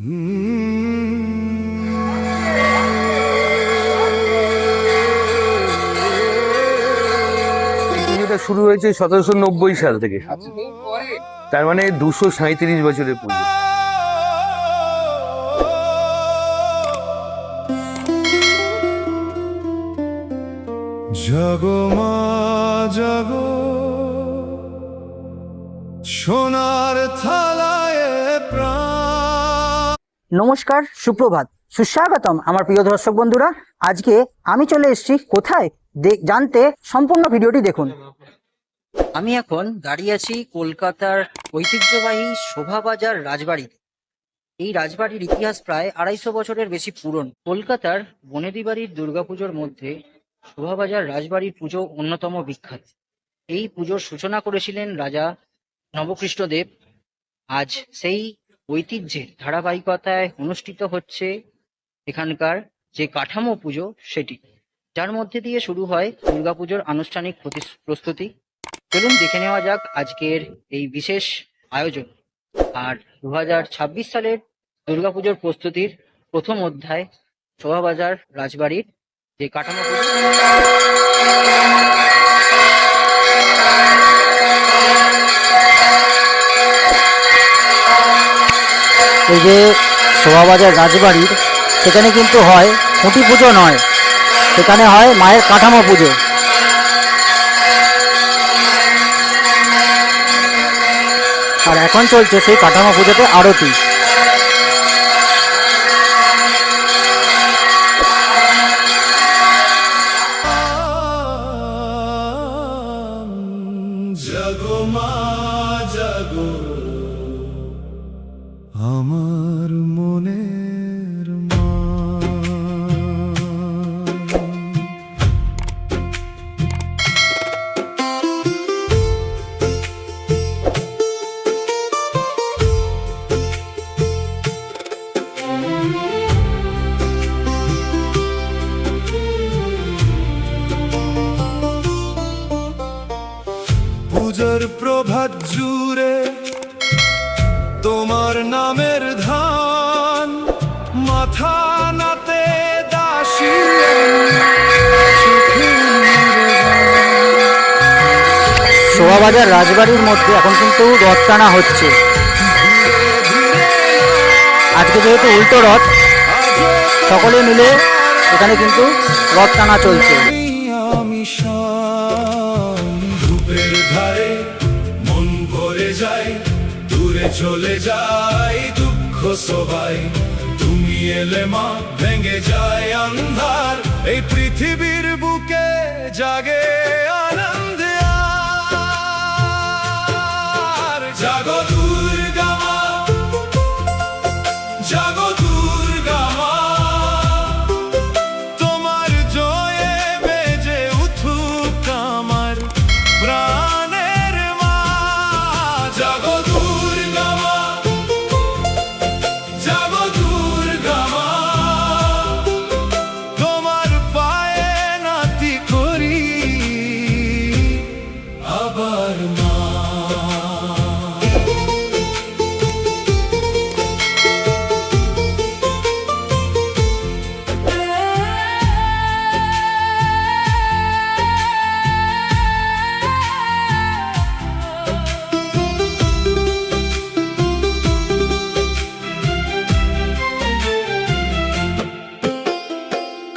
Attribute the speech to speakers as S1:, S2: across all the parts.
S1: পুজোটা শুরু হয়েছে 1790 সাল থেকে। তার মানে 237 বছরের পুজো।
S2: জাগো মা জাগো, সোনার থালায় প্রাণ।
S3: নমস্কার, সুপ্রভাত, সুস্বাগতম আমার প্রিয় দর্শক বন্ধুরা। আজকে আমি চলে এসেছি কোথায় জানতে সম্পূর্ণ ভিডিওটি দেখুন। আমি এখন দাঁড়িয়ে আছি কলকাতার ঐতিহ্যবাহী শোভাবাজার রাজবাড়িতে। এই রাজবাড়ির ইতিহাস প্রায় 250 বছরের বেশি পুরনো। কলকাতার বনেদি বাড়ির দুর্গাপুজোর মধ্যে শোভাবাজার রাজবাড়ির পুজো অন্যতম বিখ্যাত। এই পুজোর সূচনা করেছিলেন রাজা নবকৃষ্ণদেব। আজ সেই ঐতিহ্যের ধারাবাহিকতায় অনুষ্ঠিত হচ্ছে এখানকার যে কাঠামো পুজো সেটি, যার মধ্যে দিয়ে শুরু হয় দুর্গাপুজোর আনুষ্ঠানিক প্রস্তুতি। চলুন দেখে নেওয়া যাক আজকের এই বিশেষ আয়োজন আর 2026 সালের দুর্গাপুজোর প্রস্তুতির প্রথম অধ্যায় শোভাবাজার রাজবাড়ির যে কাঠামো পুজো। এই যে শোভাবাজার রাজবাড়ির, সেখানে কিন্তু হয় খুঁটি পুজো নয়, সেখানে হয় মায়ের কাঠামো পুজো। আর এখন চলছে সেই কাঠামো পুজোতে আরতি।
S2: জাগো মা জাগো, আমার মনের মা। পূজার প্রভাত জুড়ে তোমার নামের ধান, মাথা নাতে দাসী।
S3: শোভাবাজার রাজবাড়ির মধ্যে এখন কিন্তু রথ টানা হচ্ছে। আজকে যেহেতু উল্টো রথ, সকলে মিলে এখানে কিন্তু রথ টানা চলছে।
S2: আমি ধূপের ধারে মন ভরে যায়, দূরে চলে যায় দুঃখ সবাই। তুমি এলে মা, ভেঙে যায় আন্ধার, এই পৃথিবীর বুকে জাগে আনন্দে। আর জাগো দুর্গা মা, জাগো দুর্গা মা, তোমার জয়ে বেজে উঠুক আমার প্রাণের মা। জাগো দুর্গা মা, জাগো দুর্গা মা, তোমার পায়ে নাতি করি আবার মা।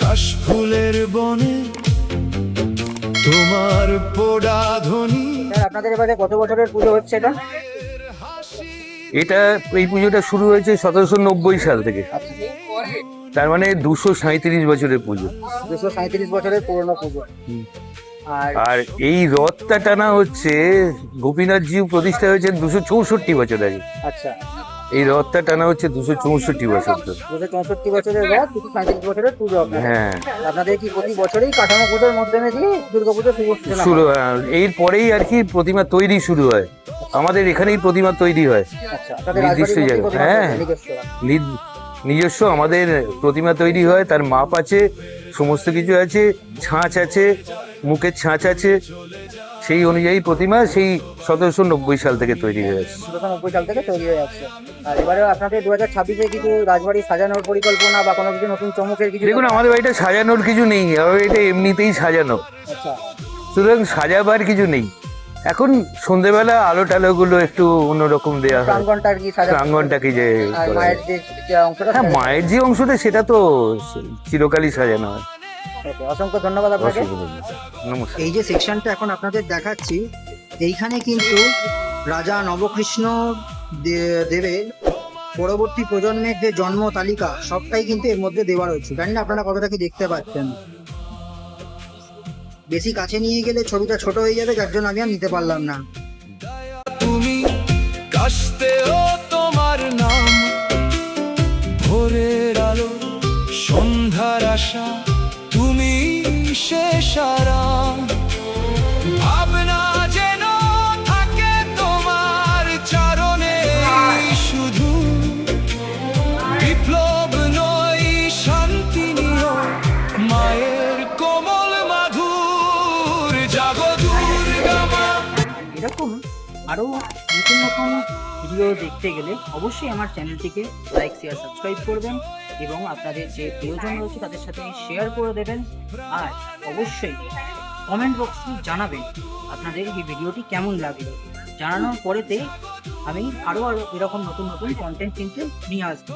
S2: কাশফুলের বনে তোমার পোড়া ধ্বনি।
S3: আপনাদের এবারে কত বছরের পুজো হচ্ছে এটা?
S1: এই পুজোটা শুরু হয়েছে 1790 সাল থেকে। তার মানে 237 বছরের পুজো।
S3: 237 বছরের পুরনো পুজো।
S1: আর এই রথটা টানা হচ্ছে গোপীনাথজি প্রতিষ্ঠা হয়েছে 264 বছর আগে।
S3: আচ্ছা,
S1: এই রথটা টানা হচ্ছে 264 বছর ধরে।
S3: 264 বছরের রথ, 237 বছরের পুজো।
S1: হ্যাঁ,
S3: আপনাদের কি প্রতি বছরেই কাঠামো পুজোর মাধ্যমে দিয়ে দুর্গাপুজো
S1: শুরু এর পরেই আর কি প্রতিমা তৈরি শুরু হয়। আমাদের এখানেই প্রতিমা তৈরি হয় নির্দিষ্ট জায়গায়। হ্যাঁ, নিজস্ব আমাদের প্রতিমা তৈরি হয়, তার মাপ আছে, সমস্ত কিছু আছে, ছাঁচ আছে, মুখের ছাঁচ আছে, সেই অনুযায়ী প্রতিমা সেই 1790 সাল থেকে তৈরি হয়ে আসছে।
S3: 1790 সাল থেকে তৈরি হয়ে আসছে। আর এবারে আপনাদের 2026-এ কিছু রাজবাড়ি সাজানোর পরিকল্পনা বা কোনো কিছু নতুন চমকের কিছু?
S1: দেখুন, আমাদের বাড়িটা সাজানোর কিছু নেই, আমাদের এটা এমনিতেই সাজানো,
S3: আচ্ছা,
S1: সুতরাং সাজাবার কিছু নেই। এখন সন্ধেবেলা আলো টালোগুলো একটু অন্যরকম দেওয়া হয়,
S3: প্রাঙ্গণটা আর কি সাজানো?
S1: প্রাঙ্গণটাকে যে
S3: আর
S1: করা
S3: মায়ের
S1: হয়।
S3: যে অংশটা?
S1: হ্যাঁ, মায়ের যে অংশটা সেটা তো চিরকালই সাজানো হয়।
S3: ওকে, অসংখ্য ধন্যবাদ আপনাকে।
S1: অসুবিধা নেই। নমস্কার।
S3: এই যে সেকশনটা এখন আপনাদের দেখাচ্ছি, এইখানে কিন্তু রাজা নবকৃষ্ণ দেবের পরবর্তী প্রজন্মের যে জন্ম তালিকা সবটাই কিন্তু এর মধ্যে দেওয়া রয়েছে। জানি না আপনারা কতটা কি দেখতে পাচ্ছেন। বেশি কাছে নিয়ে গেলে ছবিটা ছোট হয়ে যাবে, যার জন্য আমি আর নিতে পারলাম না।
S2: তুমি কাশতেও তোমার নাম, ভোরের আলো সন্ধ্যার আশা, তুমি শেষ আরাম। ভাবনা যেন থাকে তোমার চারণে, শুধু বিপ্লব নয় শান্তি নিও, মায়ের কোমল মাধুর জাগো দুর্গা মা।
S3: এরকম আরও নতুন নতুন ভিডিও দেখতে গেলে অবশ্যই আমার চ্যানেলটিকে লাইক, শেয়ার, সাবস্ক্রাইব করবেন এবং আপনাদের যে প্রিয়জন রয়েছে তাদের সাথে শেয়ার করে দেবেন। আর অবশ্যই কমেন্ট বক্সে জানাবেন আপনাদের এই ভিডিওটি কেমন লাগলো। জানানোর পরেতে আমি আরও এরকম নতুন নতুন কন্টেন্ট কিন্তু নিয়ে আসবো।